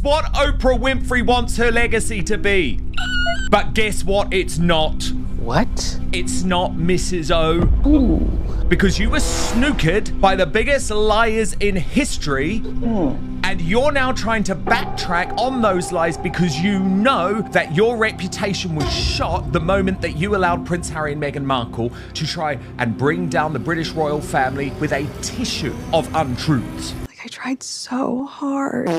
That's what Oprah Winfrey wants her legacy to be. But guess what? It's not. What? It's not, Mrs. O. Ooh. Because you were snookered by the biggest liars in history. And you're now trying to backtrack on those lies because you know that your reputation was shot the moment that you allowed Prince Harry and Meghan Markle to try and bring down the British royal family with a tissue of untruths. I tried so hard.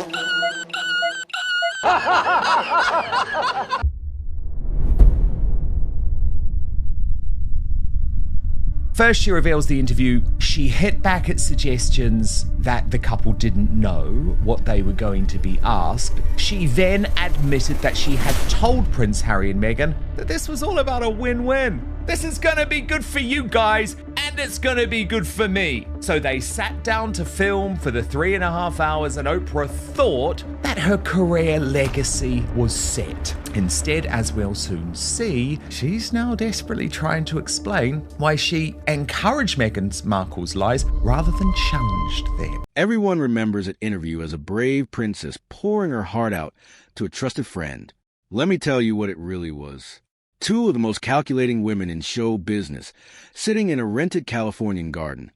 First, she reveals the interview. She hit back at suggestions that the couple didn't know what they were going to be asked. She then admitted that she had told Prince Harry and Meghan that this was all about a win-win. This is gonna be good for you guys, and it's gonna be good for me. So they sat down to film for the 3.5 hours, and Oprah thought that her career legacy was set. Instead, as we'll soon see, she's now desperately trying to explain why she encouraged Meghan Markle's lies rather than challenged them. Everyone remembers that interview as a brave princess pouring her heart out to a trusted friend. Let me tell you what it really was. Two of the most calculating women in show business, sitting in a rented Californian garden,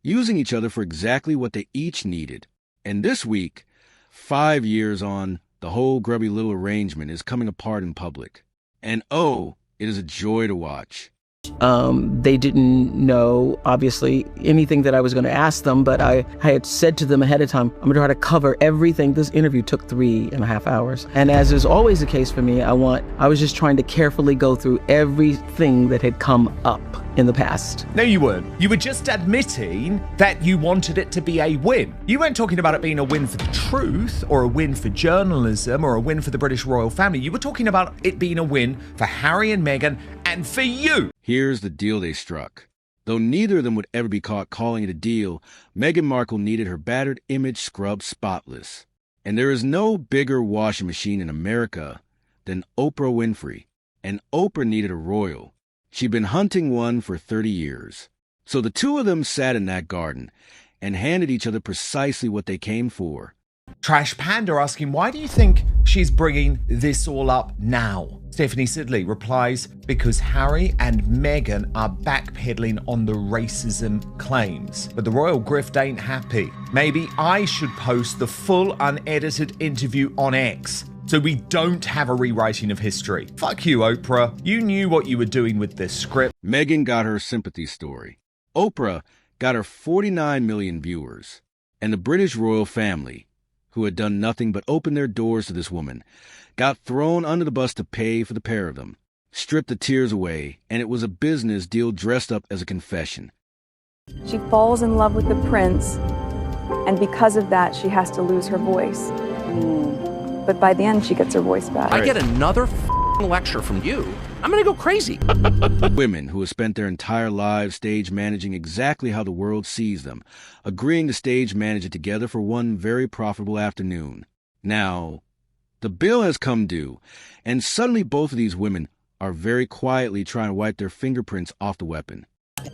using each other for exactly what they each needed. And this week, 5 years on, the whole grubby little arrangement is coming apart in public. And oh, it is a joy to watch. They didn't know, obviously, anything that I was going to ask them, but I had said to them ahead of time, I'm going to try to cover everything. This interview took 3.5 hours. And as is always the case for me, I was just trying to carefully go through everything that had come up in the past. No, you weren't. You were just admitting that you wanted it to be a win. You weren't talking about it being a win for the truth or a win for journalism or a win for the British royal family. You were talking about it being a win for Harry and Meghan and for you. Here's the deal they struck. Though neither of them would ever be caught calling it a deal, Meghan Markle needed her battered image scrubbed spotless. And there is no bigger washing machine in America than Oprah Winfrey. And Oprah needed a royal. She'd been hunting one for 30 years. So the two of them sat in that garden and handed each other precisely what they came for. Trash Panda asking, why do you think she's bringing this all up now? Stephanie Sidley replies, because Harry and Meghan are backpedaling on the racism claims. But the royal grift ain't happy. Maybe I should post the full unedited interview on X so we don't have a rewriting of history. Fuck you, Oprah. You knew what you were doing with this script. Meghan got her sympathy story. Oprah got her 49 million viewers. And the British royal family, who had done nothing but open their doors to this woman, got thrown under the bus to pay for the pair of them, stripped the tears away, and it was a business deal dressed up as a confession. She falls in love with the prince, and because of that, she has to lose her voice. But by the end, she gets her voice back. I get another lecture from you, I'm gonna go crazy. Women who have spent their entire lives stage managing exactly how the world sees them, agreeing to stage manage it together for one very profitable afternoon. Now, the bill has come due, and suddenly both of these women are very quietly trying to wipe their fingerprints off the weapon.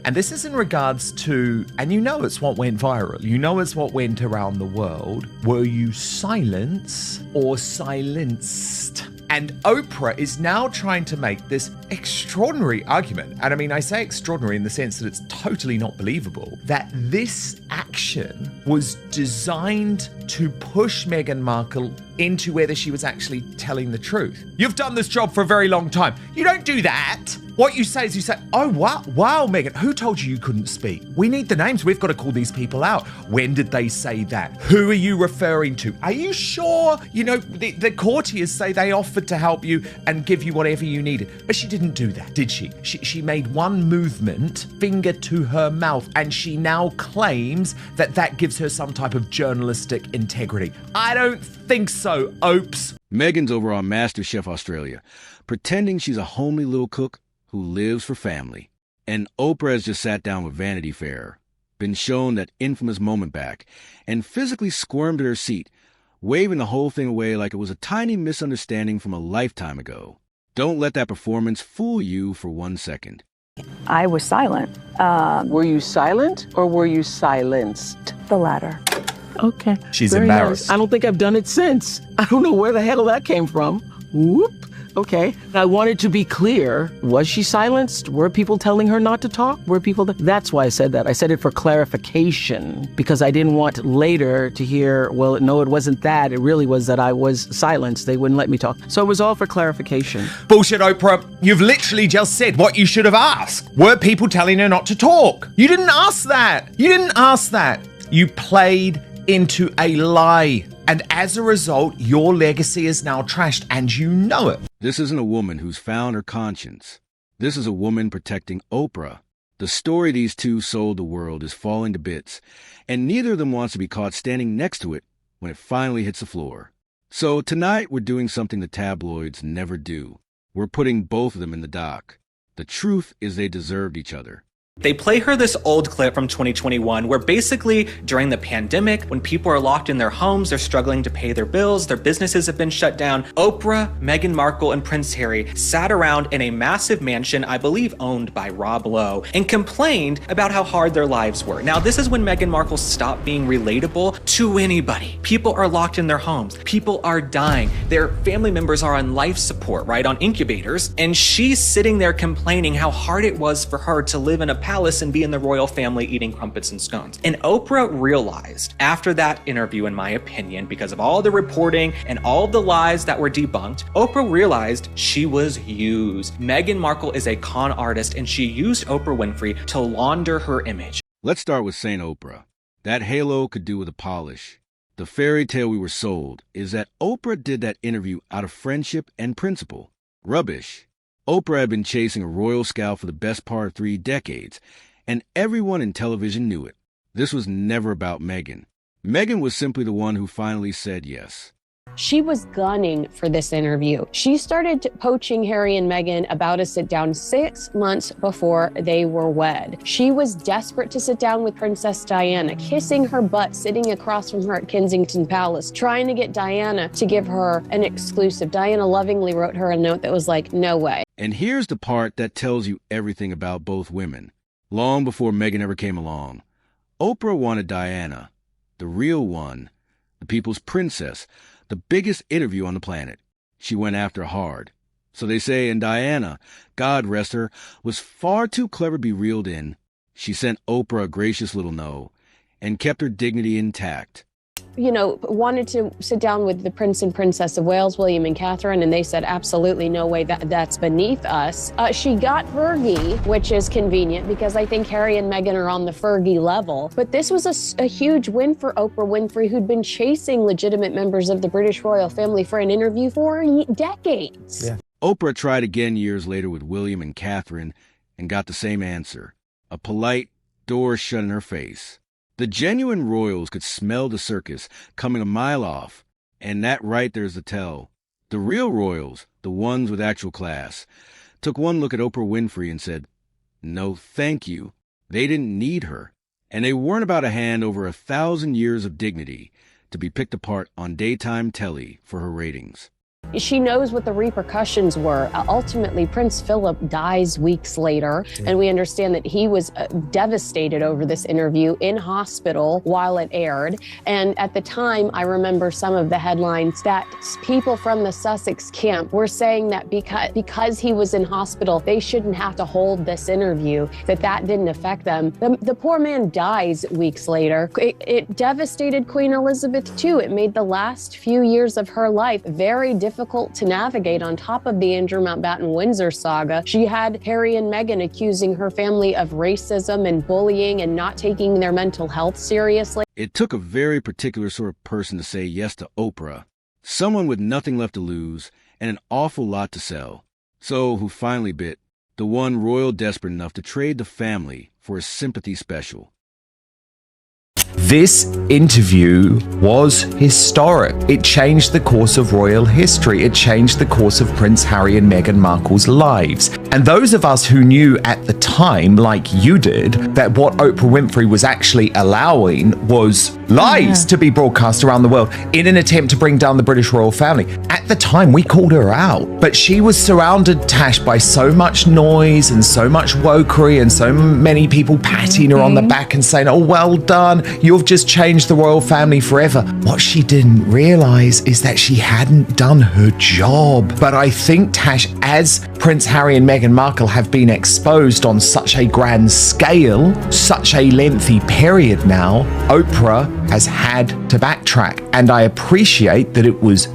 And this is in regards to, and you know it's what went viral, you know it's what went around the world. Were you silence or silenced? And Oprah is now trying to make this extraordinary argument. And I mean, I say extraordinary in the sense that it's totally not believable, that this action was designed to push Meghan Markle into whether she was actually telling the truth. You've done this job for a very long time. You don't do that. What you say is you say, oh, wow, Meghan, who told you couldn't speak? We need the names. We've got to call these people out. When did they say that? Who are you referring to? Are you sure? You know, the courtiers say they offered to help you and give you whatever you needed. But she didn't do that, did she? She made one movement, finger to her mouth, and she now claims that that gives her some type of journalistic integrity. I don't think so, Opes. Meghan's over on MasterChef Australia, pretending she's a homely little cook who lives for family. And Oprah has just sat down with Vanity Fair, been shown that infamous moment back, and physically squirmed at her seat, waving the whole thing away like it was a tiny misunderstanding from a lifetime ago. Don't let that performance fool you for 1 second. I was silent. Were you silent or were you silenced? The latter. Okay. She's Very embarrassed. nice. I don't think I've done it since. I don't know where the hell that came from. Whoop. Okay. I wanted to be clear. Was she silenced? Were people telling her not to talk? That's why I said that. I said it for clarification because I didn't want later to hear, well, no, it wasn't that. It really was that I was silenced. They wouldn't let me talk. So it was all for clarification. Bullshit, Oprah. You've literally just said what you should have asked. Were people telling her not to talk? You didn't ask that. You played into a lie. And as a result, your legacy is now trashed, and you know it. This isn't a woman who's found her conscience. This is a woman protecting Oprah. The story these two sold the world is falling to bits, and neither of them wants to be caught standing next to it when it finally hits the floor. So tonight we're doing something the tabloids never do. We're putting both of them in the dock. The truth is they deserved each other. They play her this old clip from 2021 where basically during the pandemic, when people are locked in their homes, they're struggling to pay their bills, their businesses have been shut down, Oprah, Meghan Markle, and Prince Harry sat around in a massive mansion, I believe owned by Rob Lowe, and complained about how hard their lives were. Now, this is when Meghan Markle stopped being relatable to anybody. People are locked in their homes. People are dying. Their family members are on life support, right, on incubators, and she's sitting there complaining how hard it was for her to live in a palace and be in the royal family eating crumpets and scones. And Oprah realized after that interview, in my opinion, because of all the reporting and all the lies that were debunked, Oprah realized she was used. Meghan Markle is a con artist and she used Oprah Winfrey to launder her image. Let's start with St. Oprah. That halo could do with a polish. The fairy tale we were sold is that Oprah did that interview out of friendship and principle. Rubbish. Oprah had been chasing a royal scout for the best part of 3 decades, and everyone in television knew it. This was never about Meghan. Meghan was simply the one who finally said yes. She was gunning for this interview. She started poaching Harry and Meghan about a sit-down 6 months before they were wed. She was desperate to sit down with Princess Diana, kissing her butt, sitting across from her at Kensington Palace, trying to get Diana to give her an exclusive. Diana lovingly wrote her a note that was like, no way. And here's the part that tells you everything about both women. Long before Meghan ever came along, Oprah wanted Diana, the real one, the people's princess, the biggest interview on the planet. She went after hard. So they say, and Diana, God rest her, was far too clever to be reeled in. She sent Oprah a gracious little no and kept her dignity intact. You know, wanted to sit down with the Prince and Princess of Wales, William and Catherine, and they said, absolutely no way, that's beneath us. She got Fergie, which is convenient because I think Harry and Meghan are on the Fergie level. But this was a huge win for Oprah Winfrey, who'd been chasing legitimate members of the British royal family for an interview for decades. Yeah. Oprah tried again years later with William and Catherine and got the same answer. A polite door shut in her face. The genuine royals could smell the circus coming a mile off, and that right there's the tell. The real royals, the ones with actual class, took one look at Oprah Winfrey and said, no thank you. They didn't need her, and they weren't about to hand over 1,000 years of dignity to be picked apart on daytime telly for her ratings. She knows what the repercussions were. Ultimately, Prince Philip dies weeks later, and we understand that he was devastated over this interview in hospital while it aired. And at the time, I remember some of the headlines that people from the Sussex camp were saying that because he was in hospital, they shouldn't have to hold this interview, that didn't affect them. The poor man dies weeks later. It devastated Queen Elizabeth too. It made the last few years of her life very difficult to navigate. On top of the Andrew Mountbatten Windsor saga, she had Harry and Meghan accusing her family of racism and bullying and not taking their mental health seriously. It took a very particular sort of person to say yes to Oprah. Someone with nothing left to lose and an awful lot to sell. So who finally bit? The one royal desperate enough to trade the family for a sympathy special. This interview was historic. It changed the course of royal history. It changed the course of Prince Harry and Meghan Markle's lives. And those of us who knew at the time, like you did, that what Oprah Winfrey was actually allowing was lies to be broadcast around the world in an attempt to bring down the British royal family. At the time, we called her out, but she was surrounded, Tash, by so much noise and so much wokery and so many people patting her on the back and saying, oh, well done, you've just changed the royal family forever. What she didn't realize is that she hadn't done her job. But I think, Tash, as Prince Harry and Meghan Markle have been exposed on such a grand scale, such a lengthy period now, Oprah has had to backtrack. And I appreciate that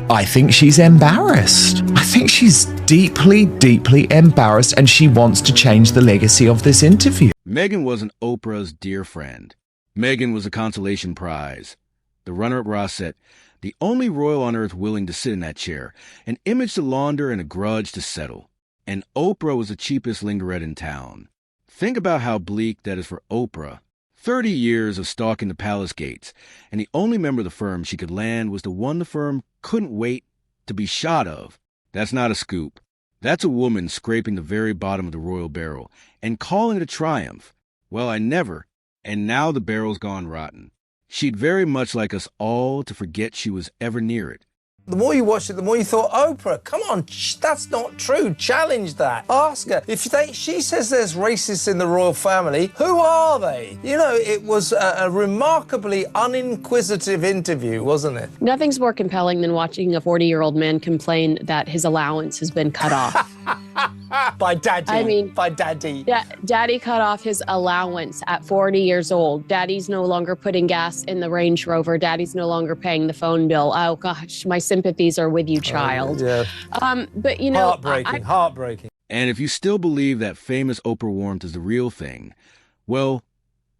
I think she's embarrassed. I think she's deeply, deeply embarrassed, and she wants to change the legacy of this interview. Meghan wasn't Oprah's dear friend. Meghan was a consolation prize. The runner-up Ross said, the only royal on earth willing to sit in that chair, an image to launder and a grudge to settle. And Oprah was the cheapest lingerette in town. Think about how bleak that is for Oprah. 30 years of stalking the palace gates, and the only member of the firm she could land was the one the firm couldn't wait to be shot of. That's not a scoop. That's a woman scraping the very bottom of the royal barrel and calling it a triumph. Well, I never. And now the barrel's gone rotten. She'd very much like us all to forget she was ever near it. The more you watched it, the more you thought, Oprah, come on, that's not true. Challenge that. Ask her. If she says there's racists in the royal family, who are they? You know, it was a remarkably uninquisitive interview, wasn't it? Nothing's more compelling than watching a 40-year-old man complain that his allowance has been cut off. By daddy. I mean, by daddy. Daddy cut off his allowance at 40 years old. Daddy's no longer putting gas in the Range Rover. Daddy's no longer paying the phone bill. Oh, gosh, my sympathies are with you, child. Yeah. But, you know... Heartbreaking. And if you still believe that famous Oprah warmth is the real thing, well,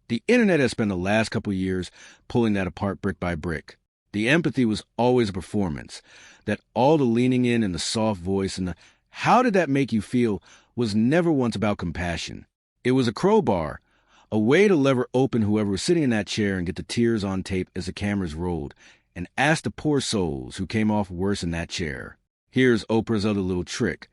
the internet has spent the last couple of years pulling that apart brick by brick. The empathy was always a performance. That all the leaning in and the soft voice and the how did that make you feel was never once about compassion. It was a crowbar, a way to lever open whoever was sitting in that chair and get the tears on tape as the cameras rolled, and ask the poor souls who came off worse in that chair. Here's Oprah's other little trick,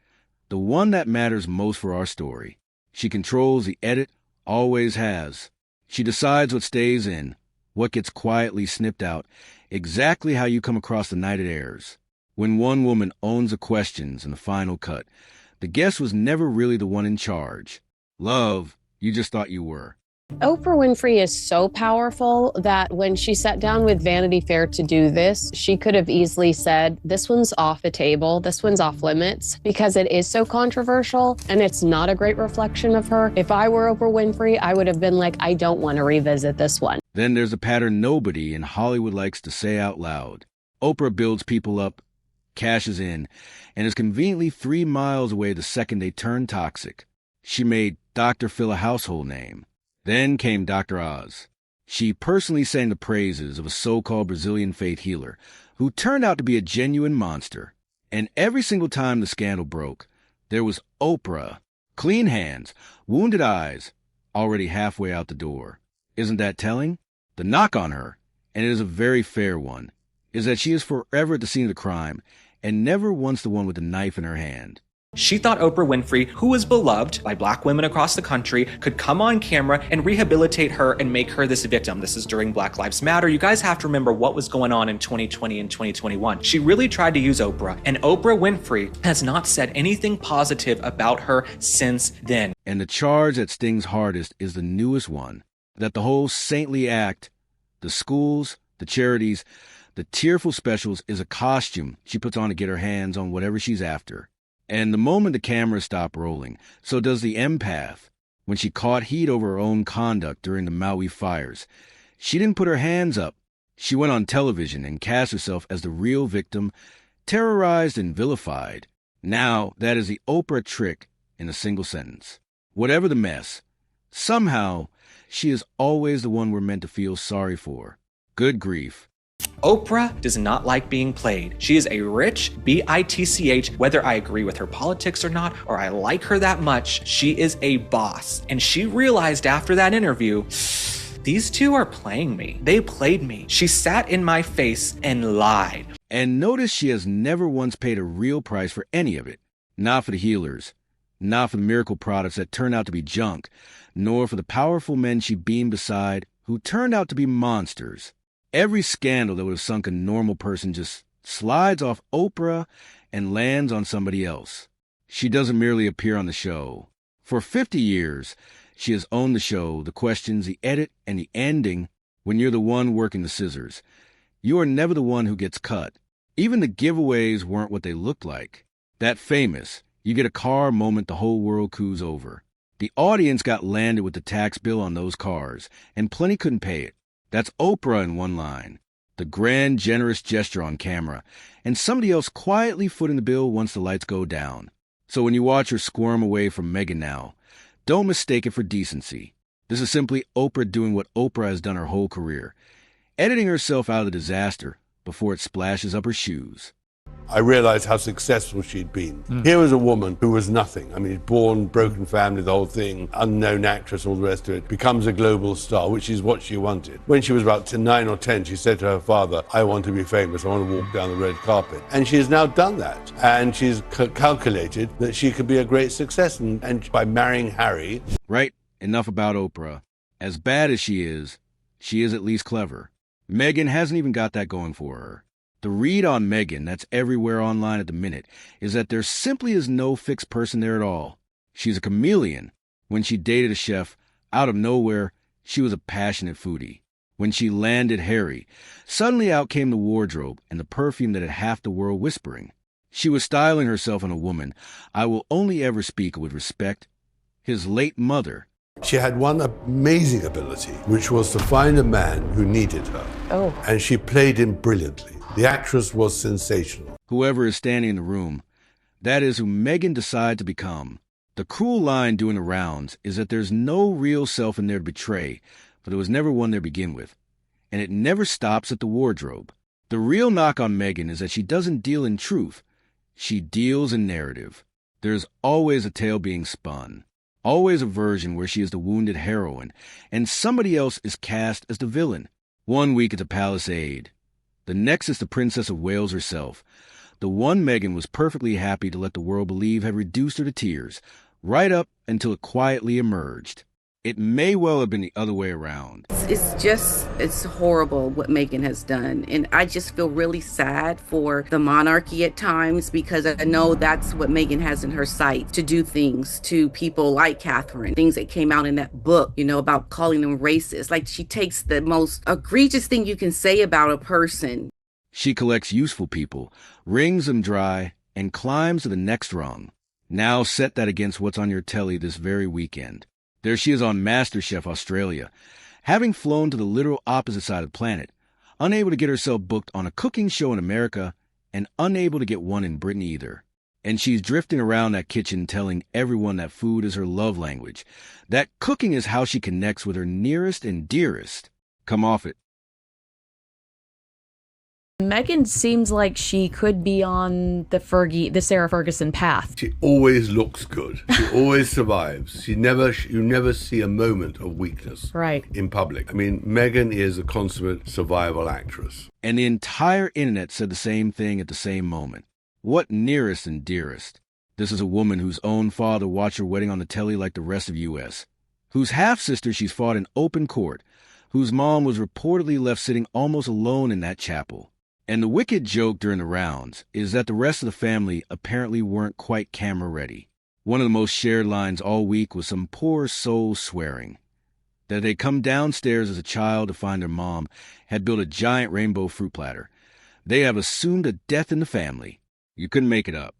the one that matters most for our story. She controls the edit, always has. She decides what stays in, what gets quietly snipped out, exactly how you come across the night it airs. When one woman owns the questions in the final cut, the guest was never really the one in charge. Love, you just thought you were. Oprah Winfrey is so powerful that when she sat down with Vanity Fair to do this, she could have easily said, this one's off the table, this one's off limits, because it is so controversial and it's not a great reflection of her. If I were Oprah Winfrey, I would have been like, I don't want to revisit this one. Then there's a pattern nobody in Hollywood likes to say out loud. Oprah builds people up, cashes in, and is conveniently 3 miles away the second they turn toxic. She made Dr. Phil a household name. Then came Dr. Oz. She personally sang the praises of a so-called Brazilian faith healer who turned out to be a genuine monster. And every single time the scandal broke, there was Oprah. Clean hands, wounded eyes, already halfway out the door. Isn't that telling? The knock on her, and it is a very fair one, is that she is forever at the scene of the crime and never once the one with the knife in her hand. She thought Oprah Winfrey, who was beloved by Black women across the country, could come on camera and rehabilitate her and make her this victim. This is during Black Lives Matter. You guys have to remember what was going on in 2020 and 2021. She really tried to use Oprah, and Oprah Winfrey has not said anything positive about her since then. And the charge that stings hardest is the newest one, that the whole saintly act, the schools, the charities, the tearful specials is a costume she puts on to get her hands on whatever she's after. And the moment the cameras stop rolling, so does the empath. When she caught heat over her own conduct during the Maui fires, she didn't put her hands up. She went on television and cast herself as the real victim, terrorized and vilified. Now, that is the Oprah trick in a single sentence. Whatever the mess, somehow, she is always the one we're meant to feel sorry for. Good grief. Oprah does not like being played. She is a rich, bitch, whether I agree with her politics or not, or I like her that much, she is a boss. And she realized after that interview, these two are playing me. They played me. She sat in my face and lied. And notice she has never once paid a real price for any of it. Not for the healers, not for the miracle products that turned out to be junk, nor for the powerful men she beamed beside who turned out to be monsters. Every scandal that would have sunk a normal person just slides off Oprah and lands on somebody else. She doesn't merely appear on the show. For 50 years, she has owned the show, the questions, the edit, and the ending when you're the one working the scissors. You are never the one who gets cut. Even the giveaways weren't what they looked like. That famous, you get a car moment the whole world coos over. The audience got landed with the tax bill on those cars, and plenty couldn't pay it. That's Oprah in one line. The grand, generous gesture on camera, and somebody else quietly footing the bill once the lights go down. So when you watch her squirm away from Meghan now, don't mistake it for decency. This is simply Oprah doing what Oprah has done her whole career, editing herself out of the disaster before it splashes up her shoes. I realized how successful she'd been. Here was a woman who was nothing. I mean, born, broken family, the whole thing, unknown actress, all the rest of it, becomes a global star, which is what she wanted. When she was about 9 or 10, she said to her father, I want to be famous, I want to walk down the red carpet. And she has now done that. And she's calculated that she could be a great success. And by marrying Harry... Right, enough about Oprah. As bad as she is at least clever. Meghan hasn't even got that going for her. The read on Meghan that's everywhere online at the minute is that there simply is no fixed person there at all. She's a chameleon. When she dated a chef, out of nowhere, she was a passionate foodie. When she landed Harry, suddenly out came the wardrobe and the perfume that had half the world whispering. She was styling herself on a woman I will only ever speak with respect, his late mother. She had one amazing ability, which was to find a man who needed her. Oh. And she played him brilliantly. The actress was sensational. Whoever is standing in the room, that is who Meghan decided to become. The cruel line doing the rounds is that there's no real self in there to betray, for there was never one there to begin with. And it never stops at the wardrobe. The real knock on Meghan is that she doesn't deal in truth. She deals in narrative. There's always a tale being spun. Always a version where she is the wounded heroine, and somebody else is cast as the villain. One week it's a palace aide. The next is the Princess of Wales herself. The one Meghan was perfectly happy to let the world believe had reduced her to tears, right up until it quietly emerged. It may well have been the other way around. It's horrible what Meghan has done. And I just feel really sad for the monarchy at times, because I know that's what Meghan has in her sight, to do things to people like Catherine, things that came out in that book, about calling them racist. Like, she takes the most egregious thing you can say about a person. She collects useful people, wrings them dry, and climbs to the next rung. Now set that against what's on your telly this very weekend. There she is on MasterChef Australia, having flown to the literal opposite side of the planet, unable to get herself booked on a cooking show in America, and unable to get one in Britain either. And she's drifting around that kitchen telling everyone that food is her love language, that cooking is how she connects with her nearest and dearest. Come off it. Meghan seems like she could be on the Sarah Ferguson path. She always looks good. She always survives. You never see a moment of weakness in public. I mean, Meghan is a consummate survival actress. And the entire internet said the same thing at the same moment. What nearest and dearest? This is a woman whose own father watched her wedding on the telly like the rest of U.S., whose half-sister she's fought in open court, whose mom was reportedly left sitting almost alone in that chapel. And the wicked joke during the rounds is that the rest of the family apparently weren't quite camera ready. One of the most shared lines all week was some poor soul swearing that they'd come downstairs as a child to find their mom had built a giant rainbow fruit platter. They have assumed a death in the family. You couldn't make it up.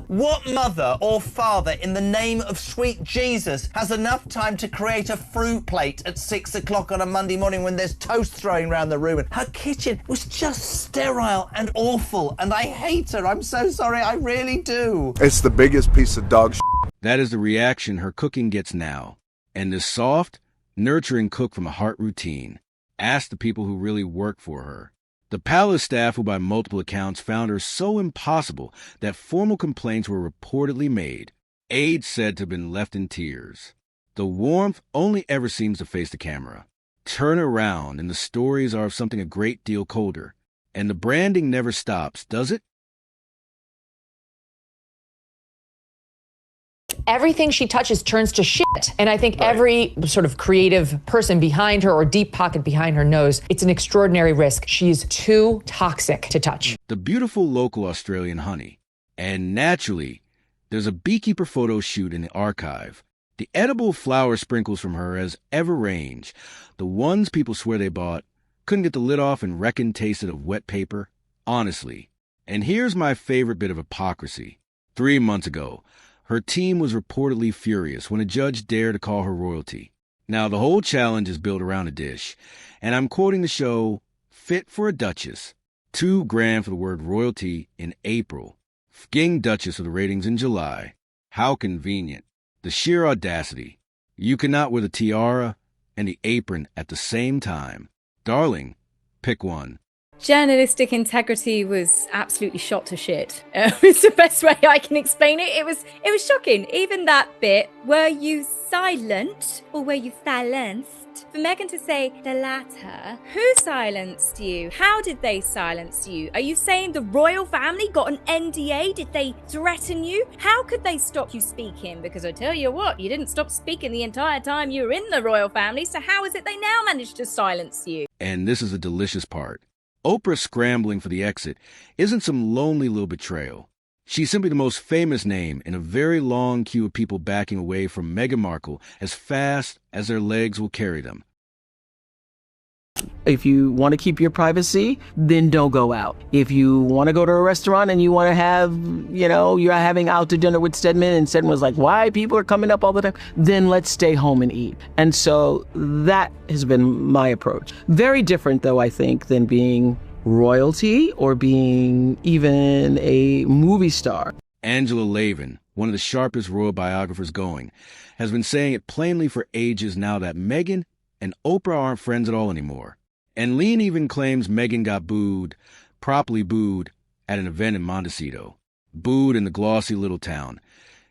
What mother or father in the name of sweet Jesus has enough time to create a fruit plate at 6 o'clock on a Monday morning when there's toast throwing around the room? And her kitchen was just sterile and awful, and I hate her. I'm so sorry, I really do. It's the biggest piece of dog shit. That is the reaction her cooking gets now. And this soft, nurturing cook from a heart routine. Ask the people who really work for her. The palace staff, who by multiple accounts found her so impossible that formal complaints were reportedly made. Aides said to have been left in tears. The warmth only ever seems to face the camera. Turn around and the stories are of something a great deal colder. And the branding never stops, does it? everything she touches turns to shit. And I think every sort of creative person behind her or deep pocket behind her knows it's an extraordinary risk. She's too toxic to touch. The beautiful local Australian honey. And naturally, there's a beekeeper photo shoot in the archive. The edible flower sprinkles from her has ever range. The ones people swear they bought couldn't get the lid off and reckon tasted of wet paper. Honestly. And here's my favorite bit of hypocrisy. 3 months ago, her team was reportedly furious when a judge dared to call her royalty. Now, the whole challenge is built around a dish, and I'm quoting the show, fit for a duchess. $2,000 for the word royalty in April. Ging duchess of the ratings in July. How convenient. The sheer audacity. You cannot wear the tiara and the apron at the same time. Darling, pick one. Journalistic integrity was absolutely shot to shit. It's the best way I can explain it. It was shocking. Even that bit, were you silent or were you silenced? For Meghan to say the latter, who silenced you? How did they silence you? Are you saying the royal family got an NDA? Did they threaten you? How could they stop you speaking? Because I tell you what, you didn't stop speaking the entire time you were in the royal family, so how is it they now managed to silence you? And this is a delicious part. Oprah scrambling for the exit isn't some lonely little betrayal. She's simply the most famous name in a very long queue of people backing away from Meghan Markle as fast as their legs will carry them. If you want to keep your privacy, then don't go out. If you want to go to a restaurant and you want to have, you're having out to dinner with Stedman and Stedman was like, why people are coming up all the time, then let's stay home and eat. And so that has been my approach. Very different, though, I think, than being royalty or being even a movie star. Angela Lavin, one of the sharpest royal biographers going, has been saying it plainly for ages now that Meghan and Oprah aren't friends at all anymore. And Lean even claims Meghan got booed, properly booed, at an event in Montecito. Booed in the glossy little town.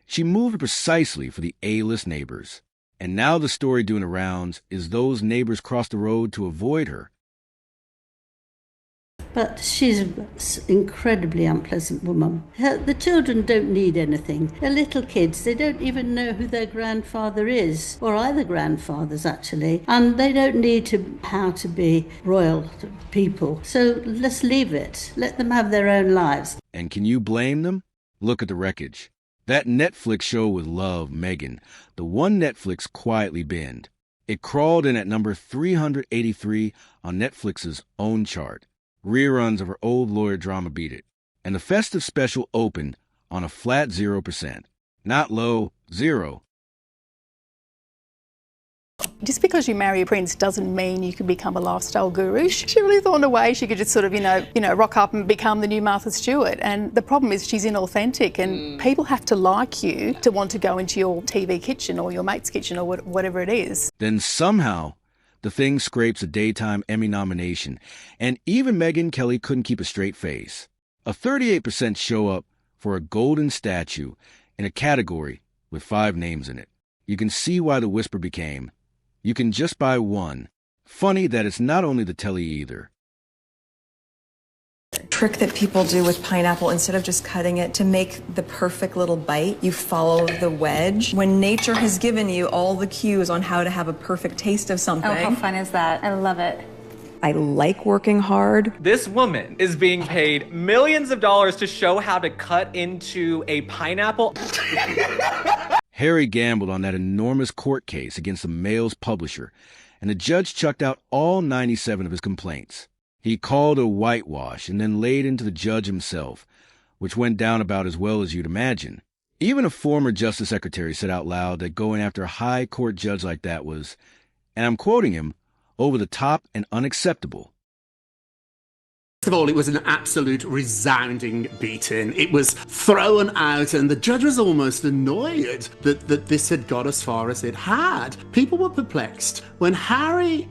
She moved precisely for the A-list neighbors. And now the story doing the rounds is those neighbors crossed the road to avoid her. But she's an incredibly unpleasant woman. The children don't need anything. They're little kids. They don't even know who their grandfather is, or either grandfathers, actually. And they don't need how to be royal people. So let's leave it. Let them have their own lives. And can you blame them? Look at the wreckage. That Netflix show with Love, Meghan, the one Netflix quietly binned. It crawled in at number 383 on Netflix's own chart. Reruns of her old lawyer drama beat it. And the festive special opened on a flat 0%. Not low, 0. Just because you marry a prince doesn't mean you can become a lifestyle guru. She really thought in a way she could just sort of, rock up and become the new Martha Stewart. And the problem is she's inauthentic and people have to like you to want to go into your TV kitchen or your mate's kitchen or whatever it is. Then somehow the thing scrapes a Daytime Emmy nomination, and even Megyn Kelly couldn't keep a straight face. A 38% show up for a golden statue in a category with 5 names in it. You can see why the whisper became, you can just buy one. Funny that it's not only the telly either. Trick that people do with pineapple, instead of just cutting it to make the perfect little bite, you follow the wedge. When nature has given you all the cues on how to have a perfect taste of something. Oh, how fun is that? I love it. I like working hard. This woman is being paid millions of dollars to show how to cut into a pineapple. Harry gambled on that enormous court case against the Mail's publisher, and the judge chucked out all 97 of his complaints. He called a whitewash and then laid into the judge himself, which went down about as well as you'd imagine. Even a former Justice Secretary said out loud that going after a high court judge like that was, and I'm quoting him, over the top and unacceptable. First of all, it was an absolute resounding beating. It was thrown out, and the judge was almost annoyed that this had got as far as it had. People were perplexed. When Harry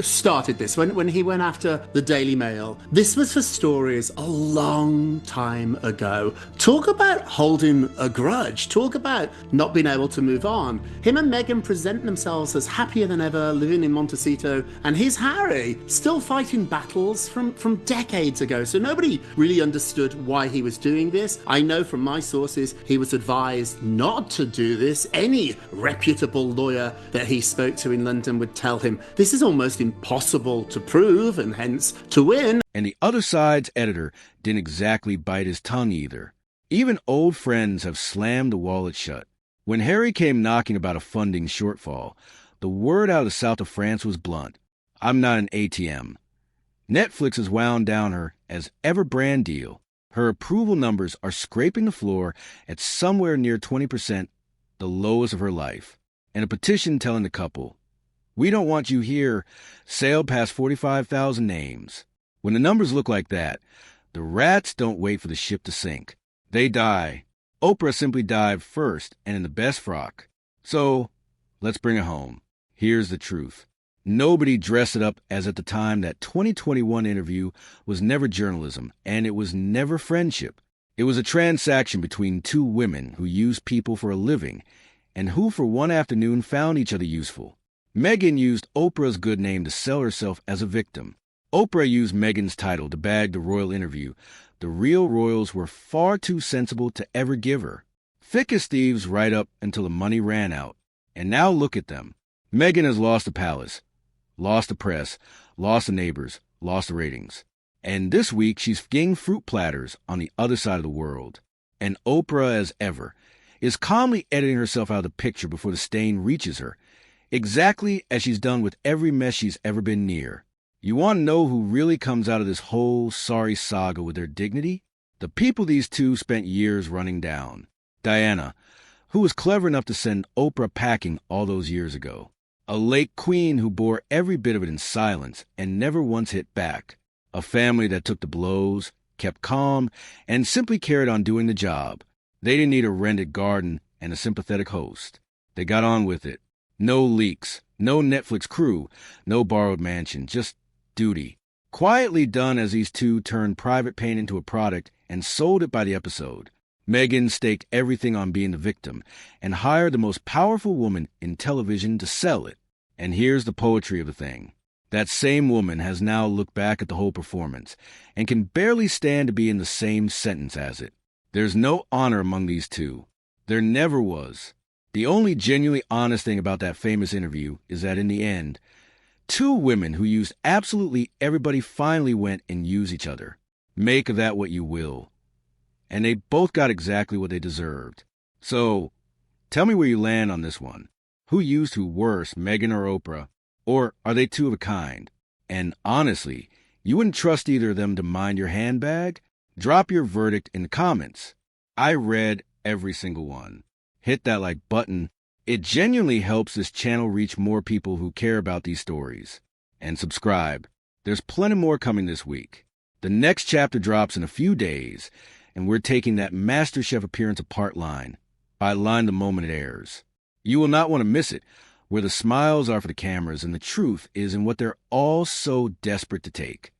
started this, when he went after the Daily Mail, this was for stories a long time ago. Talk about holding a grudge. Talk about not being able to move on. Him and Meghan present themselves as happier than ever, living in Montecito, and here's Harry, still fighting battles from decades decades ago, so nobody really understood why he was doing this. I know from my sources he was advised not to do this. Any reputable lawyer that he spoke to in London would tell him this is almost impossible to prove and hence to win. And the other side's editor didn't exactly bite his tongue either. Even old friends have slammed the wallet shut. When Harry came knocking about a funding shortfall, the word out of the south of France was blunt. I'm not an ATM. Netflix has wound down her as ever brand deal. Her approval numbers are scraping the floor at somewhere near 20%, the lowest of her life. And a petition telling the couple, "We don't want you here," sailed past 45,000 names. When the numbers look like that, the rats don't wait for the ship to sink. They die. Oprah simply dived first and in the best frock. So, let's bring it home. Here's the truth. Nobody dressed it up as at the time that 2021 interview was never journalism, and it was never friendship. It was a transaction between two women who used people for a living, and who for one afternoon found each other useful. Meghan used Oprah's good name to sell herself as a victim. Oprah used Meghan's title to bag the royal interview. The real royals were far too sensible to ever give her. Thick as thieves right up until the money ran out. And now look at them. Meghan has lost the palace, lost the press, lost the neighbors, lost the ratings. And this week she's getting fruit platters on the other side of the world. And Oprah, as ever, is calmly editing herself out of the picture before the stain reaches her, exactly as she's done with every mess she's ever been near. You want to know who really comes out of this whole sorry saga with their dignity? The people these two spent years running down. Diana, who was clever enough to send Oprah packing all those years ago. A late queen who bore every bit of it in silence and never once hit back. A family that took the blows, kept calm, and simply carried on doing the job. They didn't need a rented garden and a sympathetic host. They got on with it. No leaks, no Netflix crew, no borrowed mansion, just duty. Quietly done as these two turned private pain into a product and sold it by the episode. Meghan staked everything on being the victim and hired the most powerful woman in television to sell it. And here's the poetry of the thing. That same woman has now looked back at the whole performance and can barely stand to be in the same sentence as it. There's no honor among these two. There never was. The only genuinely honest thing about that famous interview is that in the end, two women who used absolutely everybody finally went and used each other. Make of that what you will. And they both got exactly what they deserved. So, tell me where you land on this one. Who used who worse, Meghan or Oprah? Or are they two of a kind? And honestly, you wouldn't trust either of them to mind your handbag? Drop your verdict in the comments. I read every single one. Hit that like button. It genuinely helps this channel reach more people who care about these stories. And subscribe. There's plenty more coming this week. The next chapter drops in a few days, and we're taking that MasterChef appearance apart line by line the moment it airs. You will not want to miss it, where the smiles are for the cameras and the truth is in what they're all so desperate to take.